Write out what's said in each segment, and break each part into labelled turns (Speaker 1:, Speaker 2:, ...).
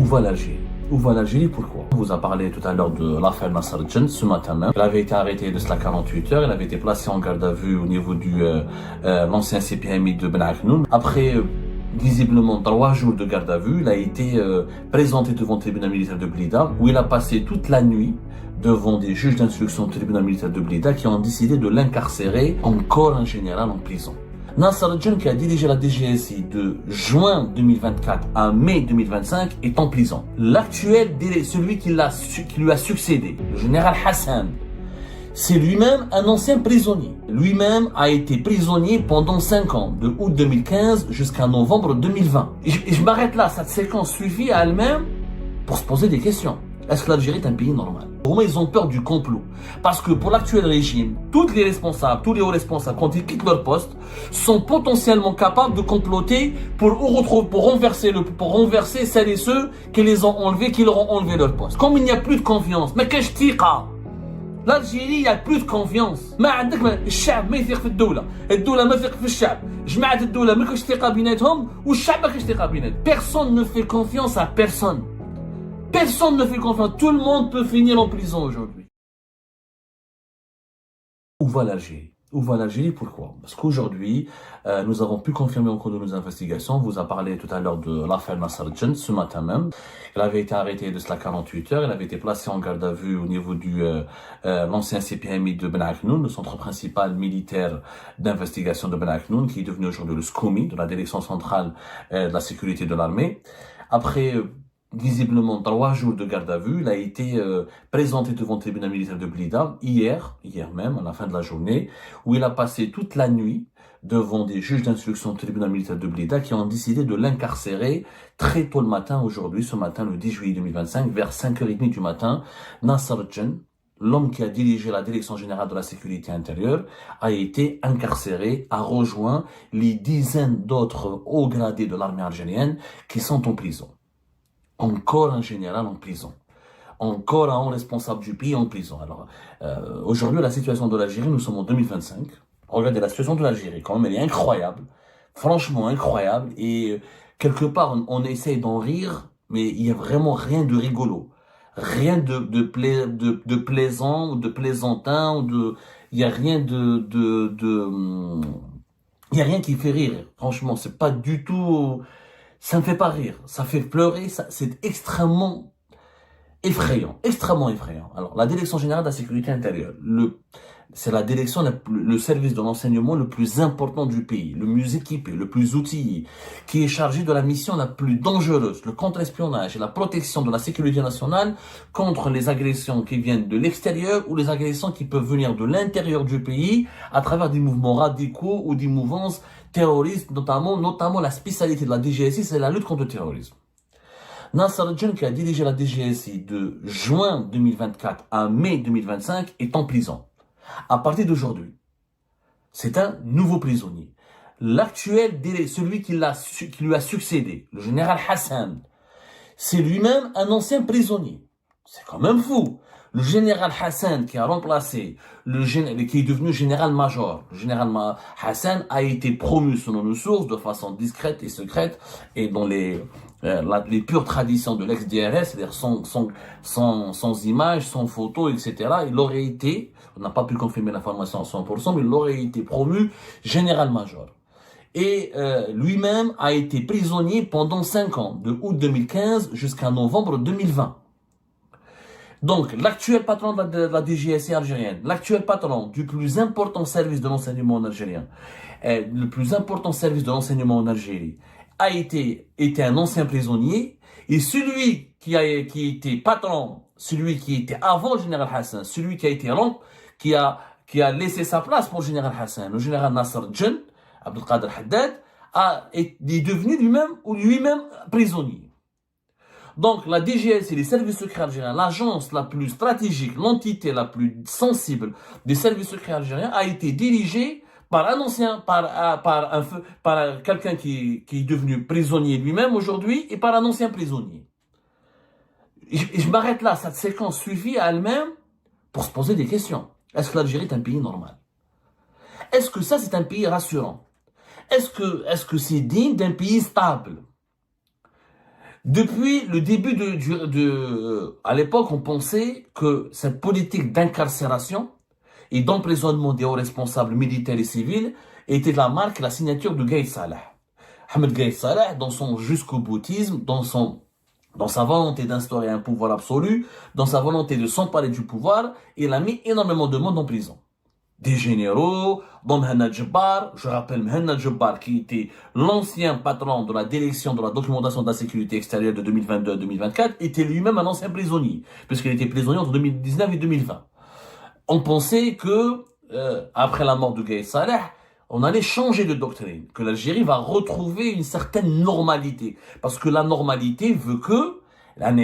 Speaker 1: va l'Algérie? Où va l'Algérie? Pourquoi? On vous a parlé tout à l'heure de l'affaire Nasser Djen ce matin même. Elle avait été arrêtée de cela 48 heures. Elle avait été placée en garde à vue au niveau du l'ancien CPMI de Ben Aknoun. Après visiblement 3 jours de garde à vue, il a été présenté devant le tribunal militaire de Blida, où il a passé toute la nuit devant des juges d'instruction du tribunal militaire de Blida qui ont décidé de l'incarcérer encore en général en prison. Nasser Djen, qui a dirigé la DGSI de juin 2024 à mai 2025, est en prison. L'actuel, celui qui lui a succédé, le général Hassan, c'est lui-même un ancien prisonnier. Lui-même a été prisonnier pendant 5 ans, de août 2015 jusqu'à novembre 2020. Et je m'arrête là, cette séquence suffit à elle-même pour se poser des questions. Est-ce que l'Algérie est un pays normal? Pour moi, ils ont peur du complot. Parce que pour l'actuel régime, tous les hauts responsables, quand ils quittent leur poste, sont potentiellement capables de comploter pour renverser celles et ceux qui les ont enlevés, qui leur ont enlevé leur poste. Comme il n'y a plus de confiance, mais qu'est-ce que l'Algérie, il n'y a plus de confiance. ما عندك الشعب ما يثق في الدولة، الدولة ما تثق في الشعب، جماعة الدولة ما كاينش ثقة بيناتهم والشعب ما كاينش ثقة بيناتهم. Personne ne fait confiance à personne. Personne ne fait confiance. Tout le monde peut finir en prison aujourd'hui. Où va l'Algérie? Où va l'Algérie? Pourquoi? Parce qu'aujourd'hui, nous avons pu confirmer au cours de nos investigations, on vous a parlé tout à l'heure de l'affaire Nasser Djen ce matin même. Elle avait été arrêtée de cela 48 heures. Elle avait été placée en garde à vue au niveau du l'ancien CPMI de Ben Aknoun, le centre principal militaire d'investigation de Ben Aknoun, qui est devenu aujourd'hui le SCOMI, de la direction centrale de la sécurité de l'armée. Après visiblement 3 jours de garde à vue, il a été présenté devant le tribunal militaire de Blida hier même, à la fin de la journée, où il a passé toute la nuit devant des juges d'instruction du tribunal militaire de Blida qui ont décidé de l'incarcérer très tôt le matin aujourd'hui, ce matin, le 10 juillet 2025, vers 5h30 du matin. Nasser Djen, l'homme qui a dirigé la direction générale de la sécurité intérieure, a été incarcéré, a rejoint les dizaines d'autres hauts gradés de l'armée algérienne qui sont en prison. Encore un général en prison. Encore un haut responsable du pays en prison. Alors, aujourd'hui, la situation de l'Algérie, nous sommes en 2025. Regardez, la situation de l'Algérie, quand même, elle est incroyable. Franchement incroyable. Et quelque part, on essaye d'en rire, mais il n'y a vraiment rien de rigolo. Rien de plaisant, ou de plaisantin, il n'y a rien il n'y a rien qui fait rire. Franchement, c'est pas du tout, ça ne fait pas rire. Ça fait pleurer, c'est extrêmement effrayant. Extrêmement effrayant. Alors, la Direction générale de la sécurité intérieure, c'est la direction, le service de l'enseignement le plus important du pays, le mieux équipé, le plus outillé, qui est chargé de la mission la plus dangereuse, le contre-espionnage et la protection de la sécurité nationale contre les agressions qui viennent de l'extérieur ou les agressions qui peuvent venir de l'intérieur du pays à travers des mouvements radicaux ou des mouvances terroristes, notamment la spécialité de la DGSI, c'est la lutte contre le terrorisme. Nasser Djen, qui a dirigé la DGSI de juin 2024 à mai 2025, est en prison. À partir d'aujourd'hui, c'est un nouveau prisonnier. L'actuel, celui qui lui a succédé, le général Hassan, c'est lui-même un ancien prisonnier. C'est quand même fou. Le général Hassan qui a remplacé qui est devenu général-major. Le général Hassan a été promu selon nos sources de façon discrète et secrète et dans les pures traditions de l'ex-DRS, c'est-à-dire sans images, sans photos, etc. Il aurait été, on n'a pas pu confirmer l'information à 100%, mais il aurait été promu général-major. Et lui-même a été prisonnier pendant 5 ans, de août 2015 jusqu'à novembre 2020. Donc, l'actuel patron de la DGSI algérienne, l'actuel patron du plus important service de l'enseignement en algérien, le plus important service de l'enseignement en Algérie, était un ancien prisonnier, et celui qui était patron, celui qui était avant le général Hassan, celui qui a laissé sa place pour le général Hassan, le général Nasser Djen, Abdelkader Haddad, est devenu lui-même prisonnier. Donc, la DGS et les services secrets algériens, l'agence la plus stratégique, l'entité la plus sensible des services secrets algériens, a été dirigée par quelqu'un qui est devenu prisonnier lui-même aujourd'hui et par un ancien prisonnier. Et je m'arrête là, cette séquence suffit à elle-même pour se poser des questions. Est-ce que l'Algérie est un pays normal? Est-ce que ça, c'est un pays rassurant? Est-ce que c'est digne d'un pays stable? Depuis le début à l'époque, on pensait que cette politique d'incarcération et d'emprisonnement des hauts responsables militaires et civils était la marque, la signature de Gaïd Salah. Ahmed Gaïd Salah, dans son jusqu'au boutisme, dans sa volonté d'instaurer un pouvoir absolu, dans sa volonté de s'emparer du pouvoir, il a mis énormément de monde en prison. Des généraux, dont Mohamed Jabbar, je rappelle Mohamed Jabbar qui était l'ancien patron de la direction de la documentation de la sécurité extérieure de 2022 à 2024, était lui-même un ancien prisonnier, puisqu'il était prisonnier entre 2019 et 2020. On pensait que, après la mort de Gaïd Salah, on allait changer de doctrine, que l'Algérie va retrouver une certaine normalité. Parce que la normalité veut que un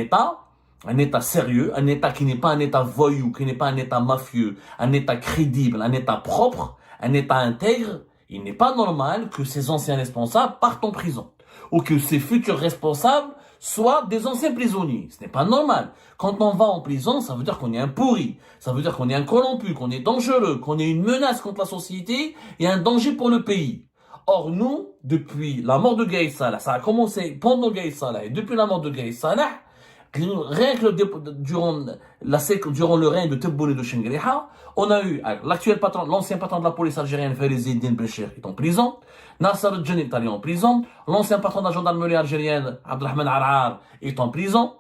Speaker 1: État sérieux, un État qui n'est pas un État voyou, qui n'est pas un État mafieux, un État crédible, un État propre, un État intègre, il n'est pas normal que ces anciens responsables partent en prison. Ou que ces futurs responsables soient des anciens prisonniers. Ce n'est pas normal. Quand on va en prison, ça veut dire qu'on est un pourri, ça veut dire qu'on est un corrompu, qu'on est dangereux, qu'on est une menace contre la société et un danger pour le pays. Or, nous, depuis la mort de Gaïd Salah, ça a commencé pendant Gaïd Salah et depuis la mort de Gaïd Salah, rien que durant le règne de Tebboune et de Chengriha, on a eu l'actuel patron, l'ancien patron de la police algérienne, Farizi Eddine Béchir, est en prison. Nasser El-Djani est allé en prison. L'ancien patron de la gendarmerie algérienne, Abdelrahman Arar, est en prison.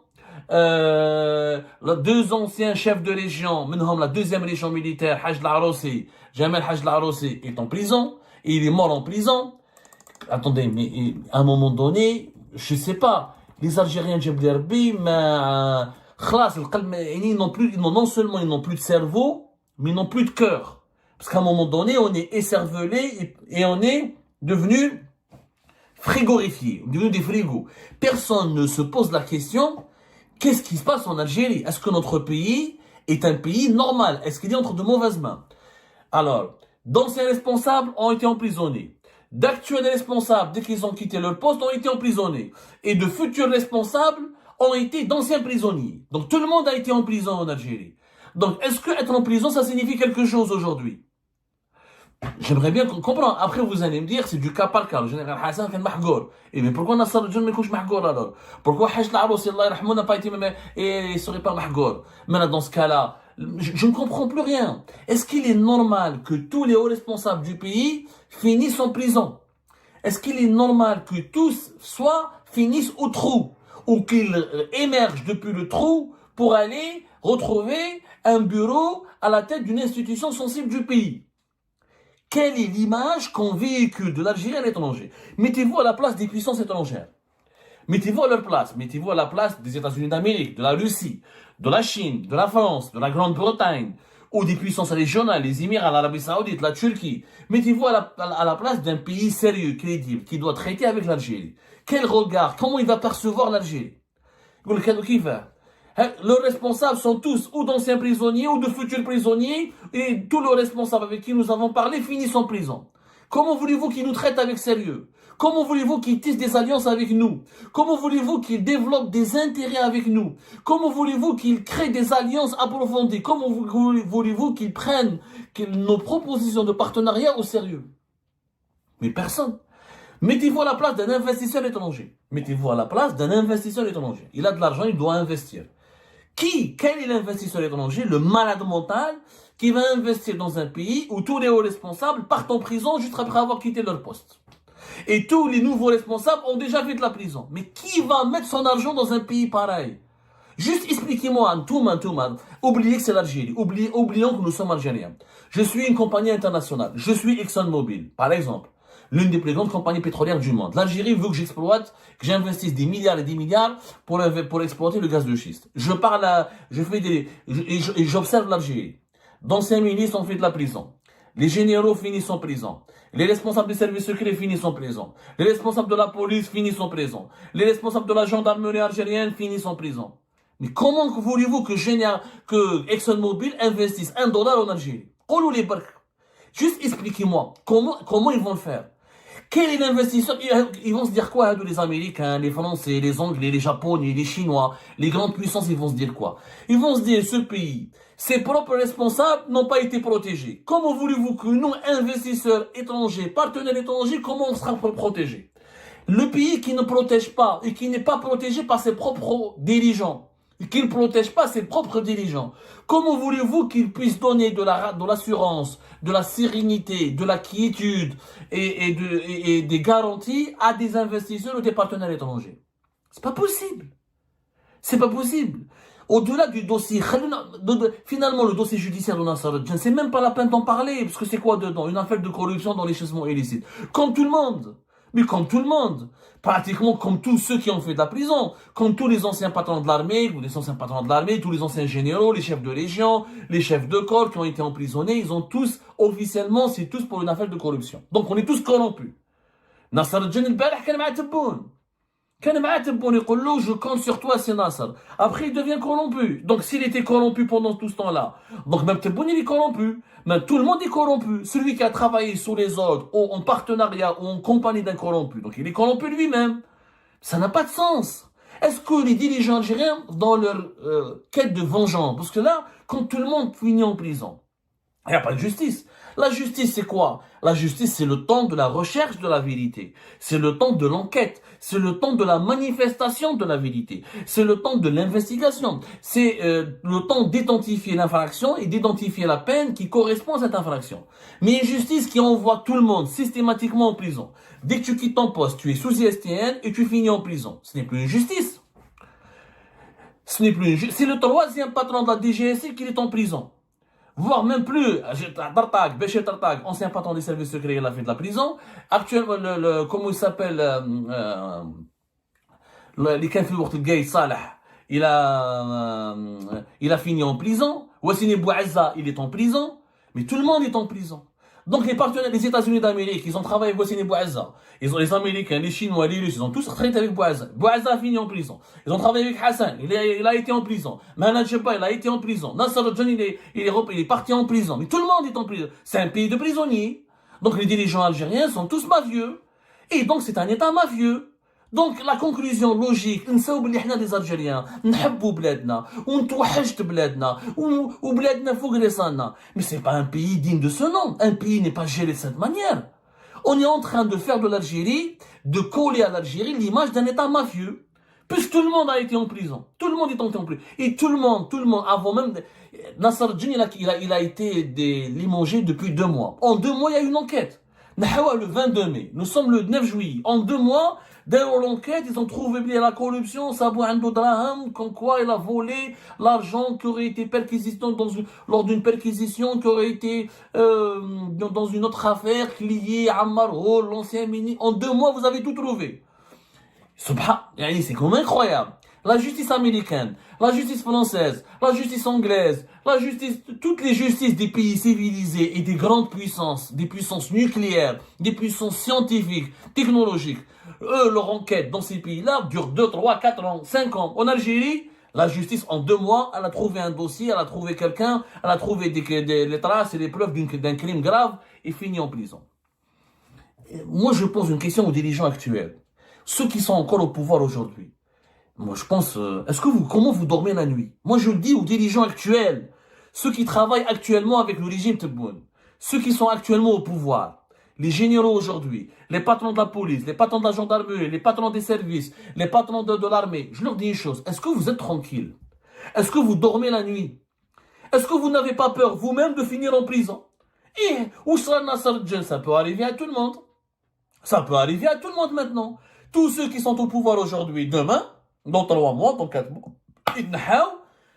Speaker 1: Les deux anciens chefs de région, menhom la deuxième région militaire, Haj Laroussi, Jamel Haj Laroussi, est en prison. Et il est mort en prison. Attendez, mais à un moment donné, je sais pas, les Algériens Djebderbi, mais non seulement ils n'ont plus de cerveau, mais ils n'ont plus de cœur. Parce qu'à un moment donné, on est écervelé et on est devenu frigorifié, devenu des frigos. Personne ne se pose la question, qu'est-ce qui se passe en Algérie? Est-ce que notre pays est un pays normal? Est-ce qu'il est entre de mauvaises mains? Alors, d'anciens responsables ont été emprisonnés. D'actuels responsables, dès qu'ils ont quitté leur poste, ont été emprisonnés. Et de futurs responsables ont été d'anciens prisonniers. Donc tout le monde a été en prison en Algérie. Donc est-ce que être en prison, ça signifie quelque chose aujourd'hui? J'aimerais bien comprendre. Après, vous allez me dire, c'est du cas par cas. Le général Hassan est mahgour. Et mais pourquoi Nasser El-Djani ne couche mahgour alors? Pourquoi Haj Laroussi, Allah yarhamou, n'a pas été même, et il serait pas mahgour? Maintenant, dans ce cas-là, je ne comprends plus rien. Est-ce qu'il est normal que tous les hauts responsables du pays finissent en prison? Est-ce qu'il est normal que tous finissent au trou? Ou qu'ils émergent depuis le trou pour aller retrouver un bureau à la tête d'une institution sensible du pays? Quelle est l'image qu'on véhicule de l'Algérie à l'étranger? Mettez-vous à la place des puissances étrangères. Mettez-vous à leur place. Mettez-vous à la place des États-Unis d'Amérique, de la Russie, de la Chine, de la France, de la Grande-Bretagne, ou des puissances régionales, les Émirats, l'Arabie Saoudite, la Turquie. Mettez-vous à la place d'un pays sérieux, crédible, qui doit traiter avec l'Algérie. Quel regard, comment il va percevoir l'Algérie? Leurs responsables sont tous ou d'anciens prisonniers ou de futurs prisonniers, et tous les responsables avec qui nous avons parlé finissent en prison. Comment voulez-vous qu'ils nous traitent avec sérieux? Comment voulez-vous qu'ils tissent des alliances avec nous? Comment voulez-vous qu'ils développent des intérêts avec nous? Comment voulez-vous qu'ils créent des alliances approfondies? Comment voulez-vous qu'ils prennent nos propositions de partenariat au sérieux? Mais personne. Mettez-vous à la place d'un investisseur étranger. Mettez-vous à la place d'un investisseur étranger. Il a de l'argent, il doit investir. Quel est l'investisseur étranger? Le malade mental qui va investir dans un pays où tous les hauts responsables partent en prison juste après avoir quitté leur poste. Et tous les nouveaux responsables ont déjà fait de la prison. Mais qui va mettre son argent dans un pays pareil? Juste expliquez-moi, tout le monde. Oubliez que c'est l'Algérie. Oublions que nous sommes Algériens. Je suis une compagnie internationale. Je suis ExxonMobil, par exemple. L'une des plus grandes compagnies pétrolières du monde. L'Algérie veut que j'investisse des milliards et des milliards pour exploiter le gaz de schiste. J'observe l'Algérie. D'anciens ministres ont fait de la prison. Les généraux finissent en prison. Les responsables des services secrets finissent en prison. Les responsables de la police finissent en prison. Les responsables de la gendarmerie algérienne finissent en prison. Mais comment voulez-vous que ExxonMobil investisse $1 en Algérie? Juste expliquez-moi, comment ils vont le faire? Quel est l'investisseur? Ils vont se dire quoi, les Américains, les Français, les Anglais, les Japonais, les Chinois, les grandes puissances, ils vont se dire quoi? Ils vont se dire, ce pays, ses propres responsables n'ont pas été protégés. Comment voulez-vous que nous, investisseurs étrangers, partenaires étrangers, comment on sera protégés? Le pays qui ne protège pas et qui n'est pas protégé par ses propres dirigeants, et qui ne protège pas ses propres dirigeants, comment voulez-vous qu'il puisse donner de l'assurance, de la sérénité, de la quiétude et des garanties à des investisseurs ou des partenaires étrangers? C'est pas possible. C'est pas possible. Au-delà du dossier, finalement le dossier judiciaire de Nasser al-Din, c'est même pas la peine d'en parler, parce que c'est quoi dedans? Une affaire de corruption d'enrichissement illicite. Comme tout le monde. Mais comme tout le monde. Pratiquement comme tous ceux qui ont fait de la prison. Comme tous les anciens patrons de l'armée, tous les anciens généraux, les chefs de légion, les chefs de corps qui ont été emprisonnés, ils ont tous, officiellement, c'est tous pour une affaire de corruption. Donc on est tous corrompus. Nasser al-Din البارح كان مع تبون. Je compte sur toi, c'est Nasser. Après, il devient corrompu. Donc, s'il était corrompu pendant tout ce temps-là, donc même Tebboune, il est corrompu. Même tout le monde est corrompu. Celui qui a travaillé sous les ordres, ou en partenariat, ou en compagnie d'un corrompu. Donc, il est corrompu lui-même. Ça n'a pas de sens. Est-ce que les dirigeants algériens, dans leur quête de vengeance, parce que là, quand tout le monde finit en prison, il n'y a pas de justice. La justice, c'est quoi? La justice, c'est le temps de la recherche de la vérité. C'est le temps de l'enquête. C'est le temps de la manifestation de la vérité. C'est le temps de l'investigation. C'est le temps d'identifier l'infraction et d'identifier la peine qui correspond à cette infraction. Mais une justice qui envoie tout le monde systématiquement en prison. Dès que tu quittes ton poste, tu es sous ISTN et tu finis en prison. Ce n'est plus une justice. Ce n'est plus une justice. C'est le troisième patron de la DGSI qui est en prison. Voire même plus, Tartag, Béchir Tartag, ancien patron des services secrets, il a fait de la prison. Actuellement, comment il s'appelle, les Kenfilourt Gay Salah, il a fini en prison. Wassini Bouazza, il est en prison. Mais tout le monde est en prison. Donc les partenaires des États-Unis d'Amérique, ils ont travaillé avec Wassini Bouazza. Ils ont les Américains, les Chinois, les Russes, ils ont tous travaillé avec Bouazza. Bouazza a fini en prison. Ils ont travaillé avec Hassan, il a été en prison. Mahan Jebba, il a été en prison. Nasser al-Din, il est parti en prison. Mais tout le monde est en prison. C'est un pays de prisonniers. Donc les dirigeants algériens sont tous mafieux. Et donc c'est un État mafieux. Donc la conclusion logique, نساو بلي حنا les Algériens نحبوا بلادنا ونتوحشت بلادنا وبلادنا فوق راسنا. Mais c'est pas un pays digne de ce nom. Un pays n'est pas géré de cette manière. On est en train de faire de l'Algérie, de coller à l'Algérie l'image d'un État mafieux. Puisque tout le monde a été en prison. Tout le monde est en prison. Et tout le monde, avant même... Nasser al-Din, il a été limogé depuis 2 mois. En 2 mois, il y a eu une enquête. Le 22 mai. Nous sommes le 9 juillet. En 2 mois... Derrière l'enquête, ils ont trouvé la corruption, Sabou Ando Draham, comme quoi il a volé l'argent qui aurait été perquisition lors d'une perquisition qui aurait été dans une autre affaire liée à Ammar Hol, l'ancien ministre. En 2 mois, vous avez tout trouvé. C'est quand même incroyable. La justice américaine, la justice française, la justice anglaise, toutes les justices des pays civilisés et des grandes puissances, des puissances nucléaires, des puissances scientifiques, technologiques, eux, leur enquête dans ces pays-là dure 2, 3, 4 ans, 5 ans. En Algérie, la justice, en 2 mois, elle a trouvé un dossier, elle a trouvé quelqu'un, elle a trouvé les traces et les preuves d'un crime grave et finit en prison. Moi, je pose une question aux dirigeants actuels. Ceux qui sont encore au pouvoir aujourd'hui. Moi, je pense, comment vous dormez la nuit? Moi, je le dis aux dirigeants actuels. Ceux qui travaillent actuellement avec le régime Tebboune. Ceux qui sont actuellement au pouvoir. Les généraux aujourd'hui, les patrons de la police, les patrons de la gendarmerie, les patrons des services, les patrons de l'armée. Je leur dis une chose. Est-ce que vous êtes tranquilles? Est-ce que vous dormez la nuit? Est-ce que vous n'avez pas peur vous-même de finir en prison? Et où sera Nasser al-Din? Ça peut arriver à tout le monde. Ça peut arriver à tout le monde maintenant. Tous ceux qui sont au pouvoir aujourd'hui, demain, dans 3 mois, dans 4 mois,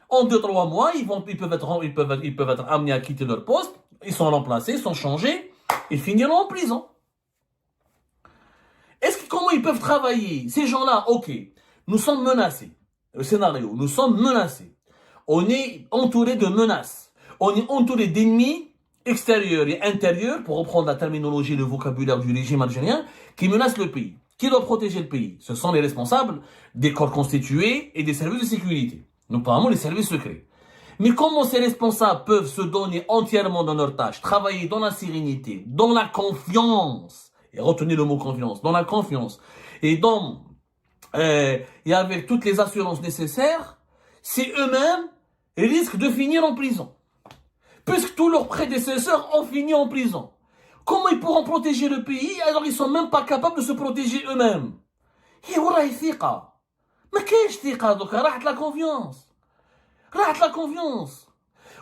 Speaker 1: en 2-3 mois, ils peuvent être amenés à quitter leur poste. Ils sont remplacés, ils sont changés. Ils finiront en prison. Comment ils peuvent travailler? Ces gens-là, ok, nous sommes menacés. Le scénario, nous sommes menacés. On est entouré de menaces. On est entouré d'ennemis extérieurs et intérieurs, pour reprendre la terminologie et le vocabulaire du régime algérien, qui menacent le pays. Qui doit protéger le pays? Ce sont les responsables des corps constitués et des services de sécurité, notamment les services secrets. Mais comment ces responsables peuvent se donner entièrement dans leur tâche, travailler dans la sérénité, dans la confiance, et retenez le mot confiance, dans la confiance, et avec toutes les assurances nécessaires, si eux-mêmes risquent de finir en prison. Puisque tous leurs prédécesseurs ont fini en prison. Comment ils pourront protéger le pays alors ils sont même pas capables de se protéger eux-mêmes? Et والله ثقة. ما كاينش ثقة دوكا راحت la confiance. راحت la confiance.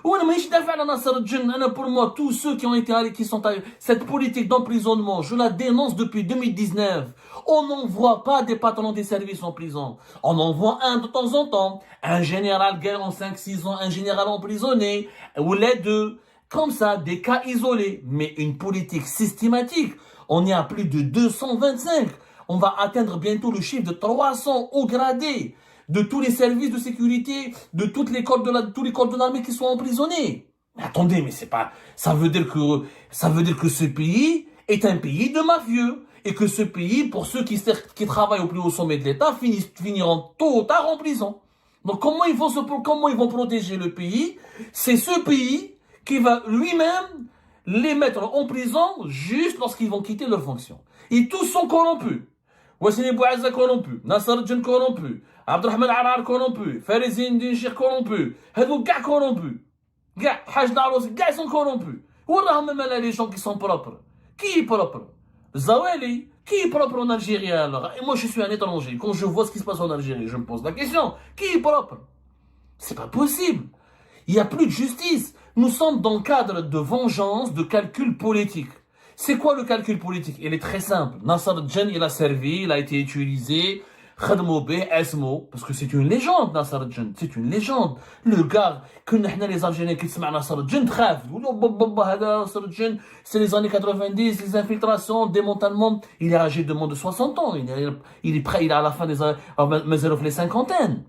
Speaker 1: وانا مانيش دافع على ناصر الجن. انا pour moi tous ceux qui ont été qui sont cette politique d'emprisonnement, je la dénonce depuis 2019. On n'envoie pas des patrons des services en prison. On envoie un de temps en temps, un général guerre en 5-6 ans, un général emprisonné, ou les deux. Comme ça, des cas isolés, mais une politique systématique. On est à plus de 225. On va atteindre bientôt le chiffre de 300 hauts gradés de tous les services de sécurité, de toutes les corps tous les corps de l'armée qui sont emprisonnés. Mais attendez, mais c'est pas, ça veut dire que ce pays est un pays de mafieux. Et que ce pays, pour ceux qui travaillent au plus haut sommet de l'État, finiront tôt ou tard en prison. Donc comment ils vont protéger le pays? C'est ce pays qui va lui-même les mettre en prison juste lorsqu'ils vont quitter leurs fonctions. Et tous sont corrompus. Wassini Bouazza corrompu, Nasser Djen corrompu, Abdelrahman Arar corrompu, Farizine Dinchir corrompu, Hadou Gah corrompu. Gah, Haj Daros, Gah ils sont corrompus. Où même là les gens qui sont propres? Qui est propre? Zawali, qui est propre en Algérie alors? Et moi je suis un étranger. Quand je vois ce qui se passe en Algérie, je me pose la question. Qui est propre? C'est pas possible. Il n'y a plus de justice. Nous sommes dans le cadre de vengeance, de calcul politique. C'est quoi le calcul politique? Il est très simple. Nasser Djen, il a servi, il a été utilisé. Khadmoube, Esmo, parce que c'est une légende, Nasser Djen. C'est une légende. Le gars, que nous, les Algériens qui se mettent Nasser Djen, trêve. Nasser Djen, c'est les années 90, les infiltrations, démantèlement. Il est âgé de moins de 60 ans. Il est prêt, il est à la fin des années, les cinquantaines.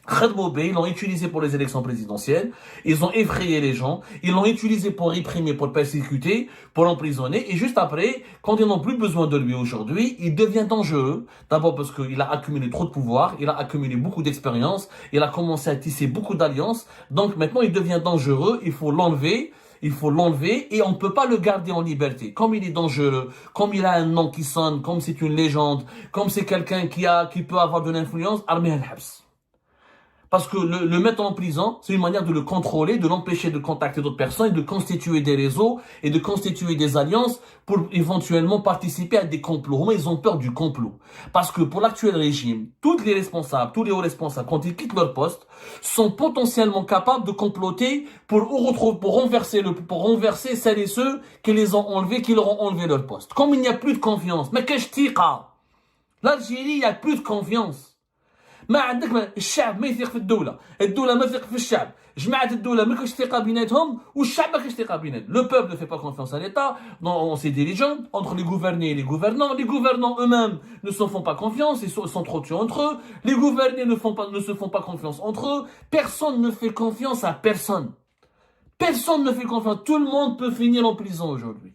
Speaker 1: Khadmoube, ils l'ont utilisé pour les élections présidentielles, ils ont effrayé les gens, ils l'ont utilisé pour réprimer, pour persécuter, pour emprisonner, et juste après, quand ils n'ont plus besoin de lui aujourd'hui, il devient dangereux. D'abord parce qu'il a accumulé trop de pouvoir, il a accumulé beaucoup d'expérience, il a commencé à tisser beaucoup d'alliances, donc maintenant il devient dangereux, il faut l'enlever et on ne peut pas le garder en liberté. Comme il est dangereux, comme il a un nom qui sonne, comme c'est une légende, comme c'est quelqu'un qui peut avoir de l'influence, armée al-habs. Parce que le mettre en prison, c'est une manière de le contrôler, de l'empêcher de contacter d'autres personnes, et de constituer des réseaux et de constituer des alliances pour éventuellement participer à des complots. Mais ils ont peur du complot. Parce que pour l'actuel régime, tous les hauts responsables, quand ils quittent leur poste, sont potentiellement capables de comploter pour renverser celles et ceux qui les ont enlevés, qui leur ont enlevé leur poste. Comme il n'y a plus de confiance. Mais qu'est-ce que l'Algérie, il n'y a plus de confiance. ما عندك الشعب ما يثق في الدولة ما يثق في الشعب جماعة الدولة ما كاش ثقة بيناتهم والشعب ما كاش ثقة بيناتهم. Le peuple ne fait pas confiance à l'État, dans ses dirigeants, entre les gouvernés et les gouvernants eux-mêmes ne se font pas confiance, ils sont trop tués entre eux, les gouvernés ne se font pas confiance entre eux, personne ne fait confiance à personne. Personne ne fait confiance, tout le monde peut finir en prison aujourd'hui.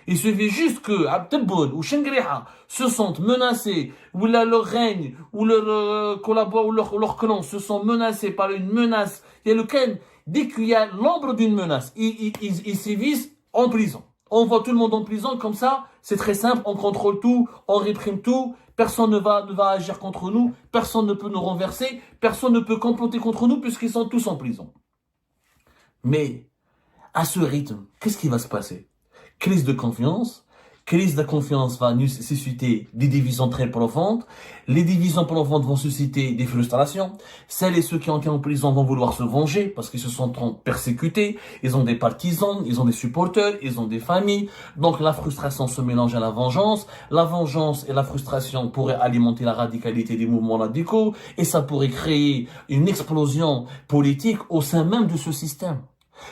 Speaker 1: Il suffit juste que Abdelboun ou Shengriha se sentent menacés, ou leur règne, ou leur collaborateur, ou leur clan se sont menacés par une menace. Il y a lequel, dès qu'il y a l'ombre d'une menace, ils sévissent en prison. On voit tout le monde en prison comme ça, c'est très simple, on contrôle tout, on réprime tout, personne ne va agir contre nous, personne ne peut nous renverser, personne ne peut comploter contre nous puisqu'ils sont tous en prison. Mais, à ce rythme, qu'est-ce qui va se passer? Crise de confiance. Crise de confiance va susciter des divisions très profondes. Les divisions profondes vont susciter des frustrations. Celles et ceux qui ont été en prison vont vouloir se venger parce qu'ils se sentent persécutés. Ils ont des partisans, ils ont des supporters, ils ont des familles. Donc la frustration se mélange à la vengeance. La vengeance et la frustration pourraient alimenter la radicalité des mouvements radicaux et ça pourrait créer une explosion politique au sein même de ce système.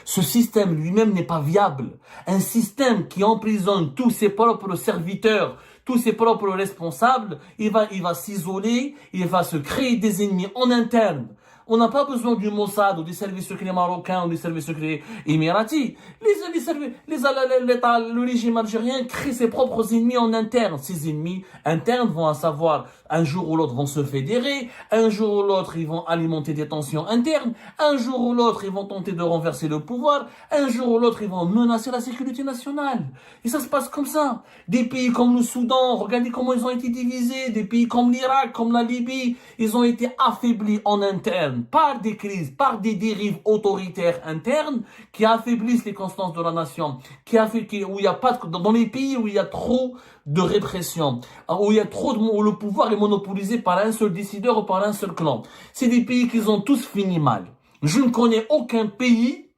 Speaker 1: Ce système lui-même n'est pas viable. Un système qui emprisonne tous ses propres serviteurs, tous ses propres responsables, il va s'isoler, il va se créer des ennemis en interne. On n'a pas besoin du Mossad ou des services secrets marocains ou des services secrets émiratis. Le régime algérien crée ses propres ennemis en interne. Ces ennemis internes vont à savoir, un jour ou l'autre vont se fédérer, un jour ou l'autre ils vont alimenter des tensions internes, un jour ou l'autre ils vont tenter de renverser le pouvoir, un jour ou l'autre ils vont menacer la sécurité nationale. Et ça se passe comme ça. Des pays comme le Soudan, regardez comment ils ont été divisés, des pays comme l'Irak, comme la Libye, ils ont été affaiblis en interne. internes, par des crises, par des dérives autoritaires internes qui affaiblissent les constances de la nation, où il y a pas dans les pays où il y a trop de répression, où il y a trop où le pouvoir est monopolisé par un seul décideur ou par un seul clan. C'est des pays qui ont tous fini mal. Je ne connais aucun pays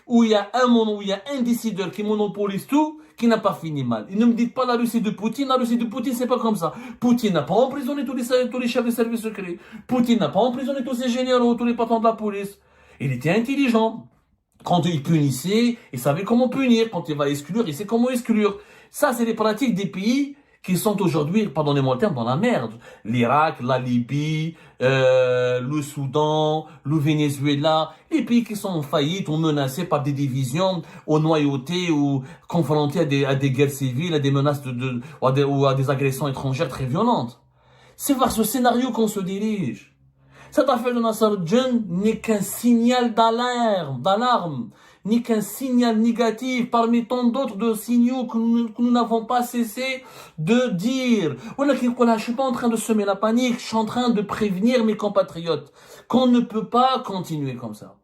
Speaker 1: où il y a un décideur qui monopolise tout, qui n'a pas fini mal. Et ne me dites pas la Russie de Poutine. La Russie de Poutine, c'est pas comme ça. Poutine n'a pas emprisonné tous les chefs de services secrets. Poutine n'a pas emprisonné tous ses généraux, tous les patrons de la police. Il était intelligent. Quand il punissait, il savait comment punir. Quand il va exclure, il sait comment exclure. Ça, c'est les pratiques des pays qui sont aujourd'hui, pardonnez-moi le terme, dans la merde. L'Irak, la Libye, le Soudan, le Venezuela, les pays qui sont en faillite ou menacés par des divisions, ou noyautés, ou confrontés à des guerres civiles, à des menaces ou à des agressions étrangères très violentes. C'est vers ce scénario qu'on se dirige. Cette affaire de Nasser n'est qu'un signal d'alarme, n'est qu'un signal négatif parmi tant d'autres de signaux que nous n'avons pas cessé de dire. Voilà, je suis pas en train de semer la panique, je suis en train de prévenir mes compatriotes qu'on ne peut pas continuer comme ça.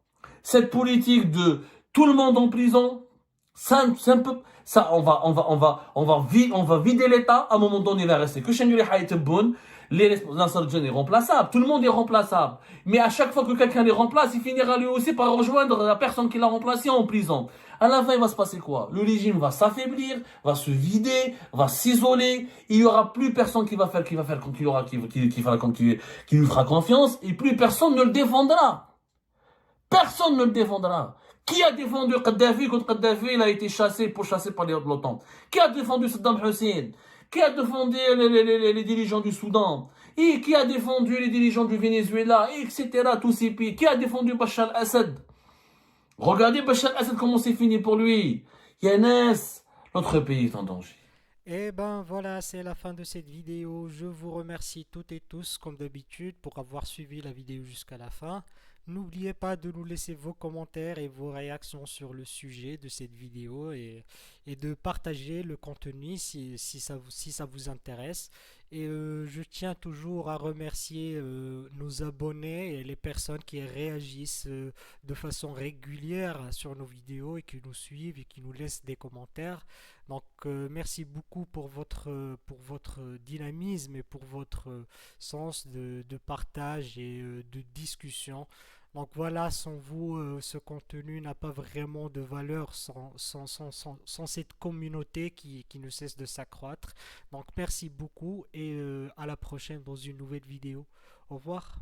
Speaker 1: Cette politique de tout le monde en prison, on va vider l'État. À un moment donné, il va rester que Chengueli Haïteboun. Nasser est remplaçable. Tout le monde est remplaçable. Mais à chaque fois que quelqu'un les remplace, il finira lui aussi par rejoindre la personne qui l'a remplacé en prison. À la fin, il va se passer quoi? Le régime va s'affaiblir, va se vider, va s'isoler. Il y aura plus personne qui lui fera confiance, et plus personne ne le défendra. Personne ne le défendra. Qui a défendu Kadhafi quand Kadhafi il a été chassé par l'OTAN? Qui a défendu Saddam Hussein? Qui a défendu les dirigeants du Soudan? Et qui a défendu les dirigeants du Venezuela? Etc. Tous ces pays. Qui a défendu Bachar al-Assad? Regardez Bachar al-Assad comment c'est fini pour lui. Yanis, notre pays est en danger.
Speaker 2: Et ben voilà, c'est la fin de cette vidéo. Je vous remercie toutes et tous, comme d'habitude, pour avoir suivi la vidéo jusqu'à la fin. N'oubliez pas de nous laisser vos commentaires et vos réactions sur le sujet de cette vidéo et de partager le contenu si ça vous intéresse. Et je tiens toujours à remercier nos abonnés et les personnes qui réagissent de façon régulière sur nos vidéos et qui nous suivent et qui nous laissent des commentaires. Donc merci beaucoup pour votre dynamisme et pour votre sens de partage et de discussion. Donc voilà, sans vous, ce contenu n'a pas vraiment de valeur sans cette communauté qui ne cesse de s'accroître. Donc merci beaucoup et à la prochaine dans une nouvelle vidéo. Au revoir.